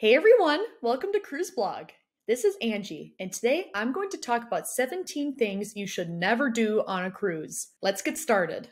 Hey everyone, welcome to Cruise Blog. This is Angie, and today I'm going to talk about 17 things you should never do on a cruise. Let's get started.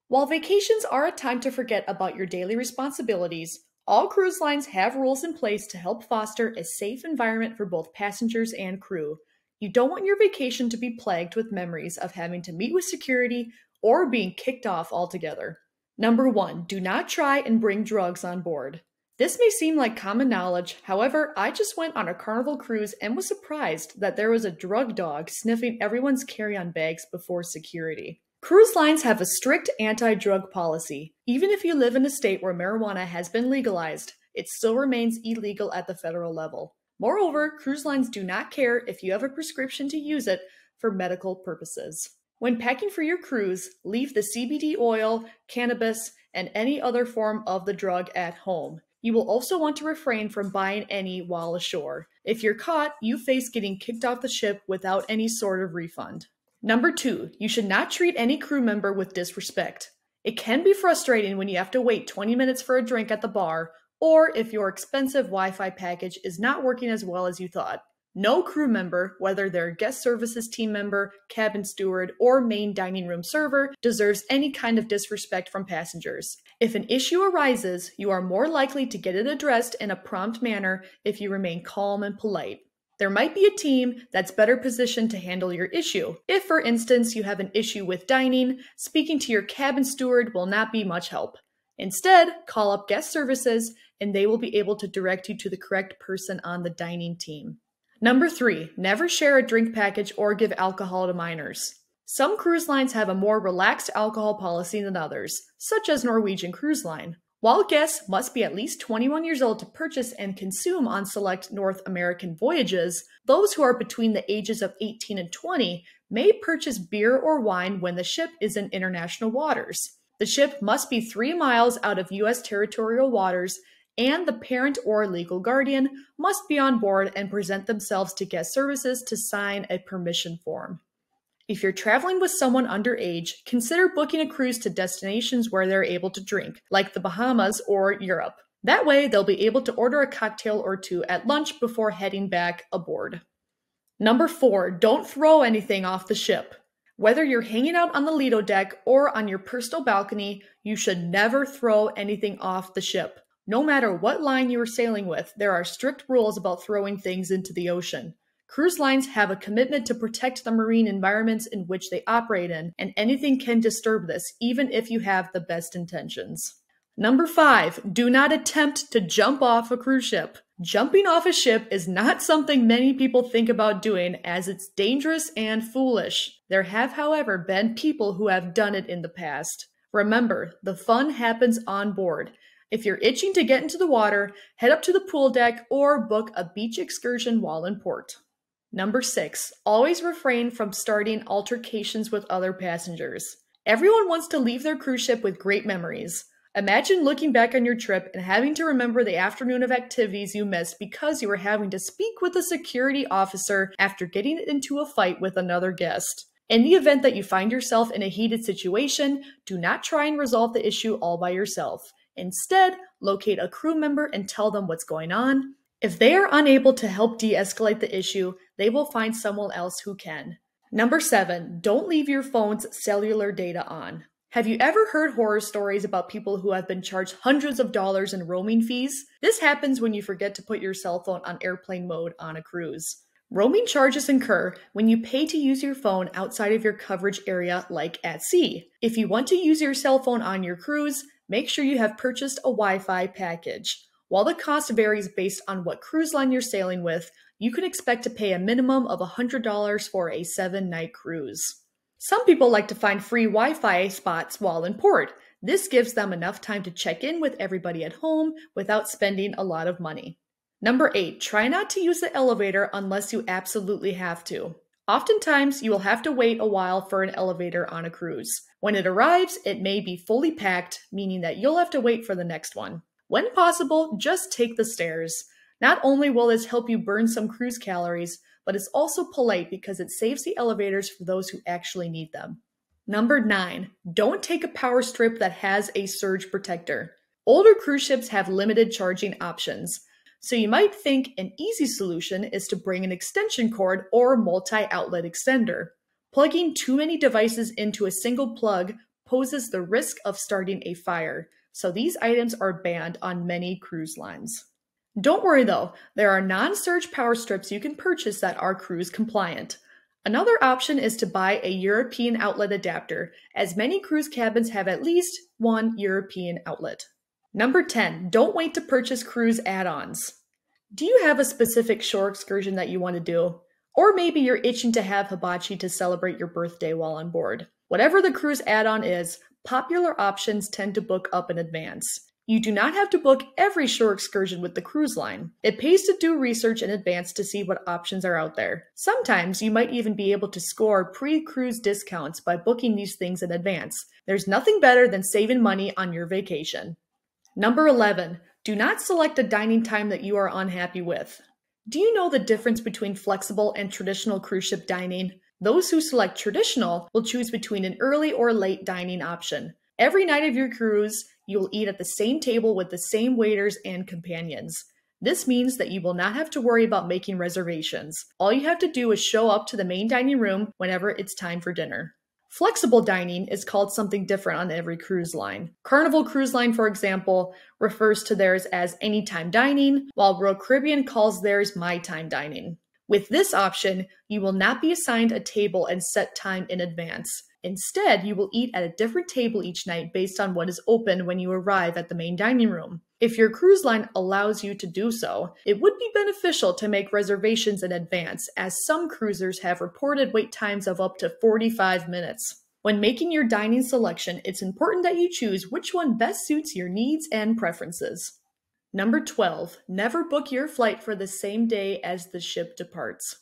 While vacations are a time to forget about your daily responsibilities, all cruise lines have rules in place to help foster a safe environment for both passengers and crew. You don't want your vacation to be plagued with memories of having to meet with security or being kicked off altogether. Number 1, do not try and bring drugs on board. This may seem like common knowledge, however, I just went on a Carnival cruise and was surprised that there was a drug dog sniffing everyone's carry-on bags before security. Cruise lines have a strict anti-drug policy. Even if you live in a state where marijuana has been legalized, it still remains illegal at the federal level. Moreover, cruise lines do not care if you have a prescription to use it for medical purposes. When packing for your cruise, leave the CBD oil, cannabis, and any other form of the drug at home. You will also want to refrain from buying any while ashore. If you're caught, you face getting kicked off the ship without any sort of refund. Number 2, you should not treat any crew member with disrespect. It can be frustrating when you have to wait 20 minutes for a drink at the bar, or if your expensive Wi-Fi package is not working as well as you thought. No crew member, whether they're a guest services team member, cabin steward, or main dining room server, deserves any kind of disrespect from passengers. If an issue arises, you are more likely to get it addressed in a prompt manner if you remain calm and polite. There might be a team that's better positioned to handle your issue. If, for instance, you have an issue with dining, speaking to your cabin steward will not be much help. Instead, call up guest services and they will be able to direct you to the correct person on the dining team. Number 3, never share a drink package or give alcohol to minors. Some cruise lines have a more relaxed alcohol policy than others, such as Norwegian Cruise Line. While guests must be at least 21 years old to purchase and consume on select North American voyages, those who are between the ages of 18 and 20 may purchase beer or wine when the ship is in international waters. The ship must be 3 miles out of U.S. territorial waters, and the parent or legal guardian must be on board and present themselves to guest services to sign a permission form. If you're traveling with someone underage, consider booking a cruise to destinations where they're able to drink, like the Bahamas or Europe. That way, they'll be able to order a cocktail or two at lunch before heading back aboard. Number 4, don't throw anything off the ship. Whether you're hanging out on the Lido deck or on your personal balcony, you should never throw anything off the ship. No matter what line you are sailing with, there are strict rules about throwing things into the ocean. Cruise lines have a commitment to protect the marine environments in which they operate in, and anything can disturb this, even if you have the best intentions. Number 5, do not attempt to jump off a cruise ship. Jumping off a ship is not something many people think about doing, as it's dangerous and foolish. There have, however, been people who have done it in the past. Remember, the fun happens on board. If you're itching to get into the water, head up to the pool deck or book a beach excursion while in port. Number 6, always refrain from starting altercations with other passengers. Everyone wants to leave their cruise ship with great memories. Imagine looking back on your trip and having to remember the afternoon of activities you missed because you were having to speak with a security officer after getting into a fight with another guest. In the event that you find yourself in a heated situation, do not try and resolve the issue all by yourself. Instead, locate a crew member and tell them what's going on. If they are unable to help de-escalate the issue, they will find someone else who can. Number 7, don't leave your phone's cellular data on. Have you ever heard horror stories about people who have been charged hundreds of dollars in roaming fees? This happens when you forget to put your cell phone on airplane mode on a cruise. Roaming charges incur when you pay to use your phone outside of your coverage area, like at sea. If you want to use your cell phone on your cruise, make sure you have purchased a Wi-Fi package. While the cost varies based on what cruise line you're sailing with, you can expect to pay a minimum of $100 for a 7-night cruise. Some people like to find free Wi-Fi spots while in port. This gives them enough time to check in with everybody at home without spending a lot of money. Number 8, try not to use the elevator unless you absolutely have to. Oftentimes, you will have to wait a while for an elevator on a cruise. When it arrives, it may be fully packed, meaning that you'll have to wait for the next one. When possible, just take the stairs. Not only will this help you burn some cruise calories, but it's also polite because it saves the elevators for those who actually need them. Number 9, don't take a power strip that has a surge protector. Older cruise ships have limited charging options, so you might think an easy solution is to bring an extension cord or multi-outlet extender. Plugging too many devices into a single plug poses the risk of starting a fire, so these items are banned on many cruise lines. Don't worry though, there are non-surge power strips you can purchase that are cruise compliant. Another option is to buy a European outlet adapter, as many cruise cabins have at least one European outlet. Number 10, don't wait to purchase cruise add-ons. Do you have a specific shore excursion that you want to do? Or maybe you're itching to have hibachi to celebrate your birthday while on board. Whatever the cruise add-on is, popular options tend to book up in advance. You do not have to book every shore excursion with the cruise line. It pays to do research in advance to see what options are out there. Sometimes you might even be able to score pre-cruise discounts by booking these things in advance. There's nothing better than saving money on your vacation. Number 11, do not select a dining time that you are unhappy with. Do you know the difference between flexible and traditional cruise ship dining? Those who select traditional will choose between an early or late dining option. Every night of your cruise, you will eat at the same table with the same waiters and companions. This means that you will not have to worry about making reservations. All you have to do is show up to the main dining room whenever it's time for dinner. Flexible dining is called something different on every cruise line. Carnival Cruise Line, for example, refers to theirs as anytime dining, while Royal Caribbean calls theirs my time dining. With this option, you will not be assigned a table and set time in advance. Instead, you will eat at a different table each night based on what is open when you arrive at the main dining room. If your cruise line allows you to do so, it would be beneficial to make reservations in advance, as some cruisers have reported wait times of up to 45 minutes. When making your dining selection, it's important that you choose which one best suits your needs and preferences. Number 12, never book your flight for the same day as the ship departs.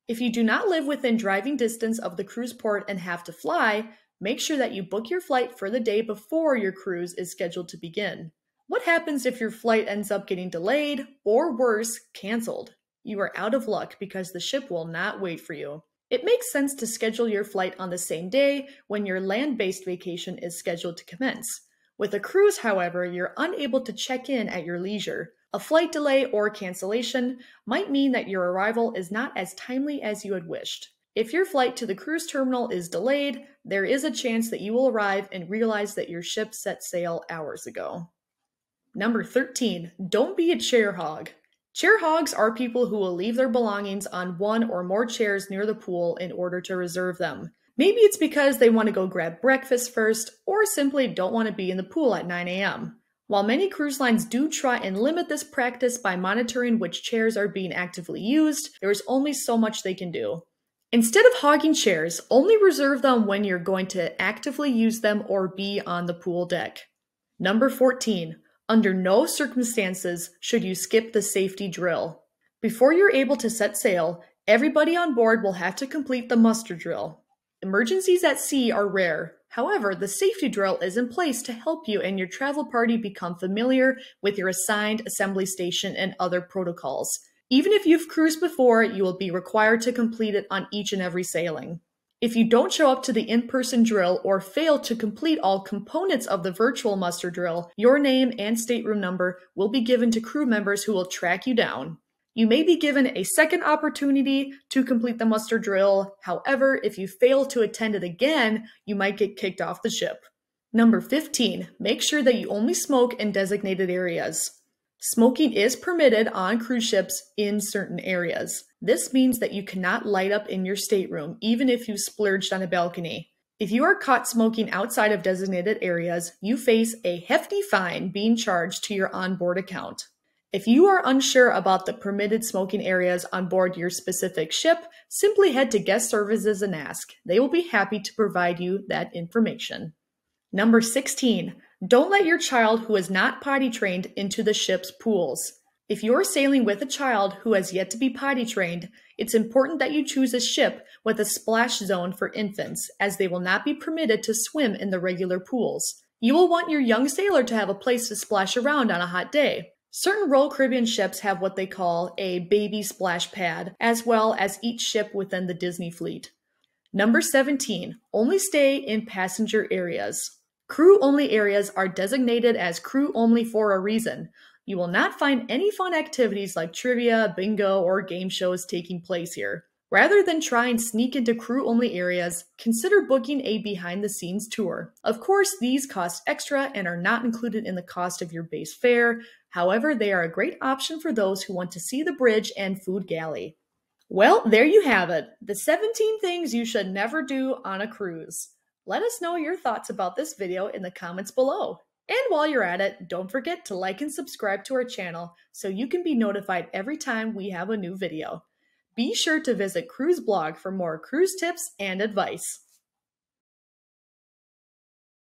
If you do not live within driving distance of the cruise port and have to fly, make sure that you book your flight for the day before your cruise is scheduled to begin. What happens if your flight ends up getting delayed, or worse, canceled? You are out of luck because the ship will not wait for you. It makes sense to schedule your flight on the same day when your land-based vacation is scheduled to commence. With a cruise, however, you're unable to check in at your leisure. A flight delay or cancellation might mean that your arrival is not as timely as you had wished. If your flight to the cruise terminal is delayed, there is a chance that you will arrive and realize that your ship set sail hours ago. Number 13, don't be a chair hog. Chair hogs are people who will leave their belongings on one or more chairs near the pool in order to reserve them. Maybe it's because they want to go grab breakfast first, or simply don't want to be in the pool at 9 a.m. While many cruise lines do try and limit this practice by monitoring which chairs are being actively used, there is only so much they can do. Instead of hogging chairs, only reserve them when you're going to actively use them or be on the pool deck. Number 14, under no circumstances should you skip the safety drill. Before you're able to set sail, everybody on board will have to complete the muster drill. Emergencies at sea are rare. However, the safety drill is in place to help you and your travel party become familiar with your assigned assembly station and other protocols. Even if you've cruised before, you will be required to complete it on each and every sailing. If you don't show up to the in-person drill or fail to complete all components of the virtual muster drill, your name and stateroom number will be given to crew members who will track you down. You may be given a second opportunity to complete the muster drill. However, if you fail to attend it again, you might get kicked off the ship. Number 15, make sure that you only smoke in designated areas. Smoking is permitted on cruise ships in certain areas. This means that you cannot light up in your stateroom, even if you splurged on a balcony. If you are caught smoking outside of designated areas, you face a hefty fine being charged to your onboard account. If you are unsure about the permitted smoking areas on board your specific ship, simply head to guest services and ask. They will be happy to provide you that information. Number 16, don't let your child who is not potty trained into the ship's pools. If you're sailing with a child who has yet to be potty trained, it's important that you choose a ship with a splash zone for infants, as they will not be permitted to swim in the regular pools. You will want your young sailor to have a place to splash around on a hot day. Certain Royal Caribbean ships have what they call a baby splash pad, as well as each ship within the Disney fleet. Number 17, only stay in passenger areas. Crew-only areas are designated as crew-only for a reason. You will not find any fun activities like trivia, bingo, or game shows taking place here. Rather than try and sneak into crew-only areas, consider booking a behind-the-scenes tour. Of course, these cost extra and are not included in the cost of your base fare. However, they are a great option for those who want to see the bridge and food galley. Well, there you have it, the 17 things you should never do on a cruise. Let us know your thoughts about this video in the comments below. And while you're at it, don't forget to like and subscribe to our channel so you can be notified every time we have a new video. Be sure to visit Cruise Blog for more cruise tips and advice.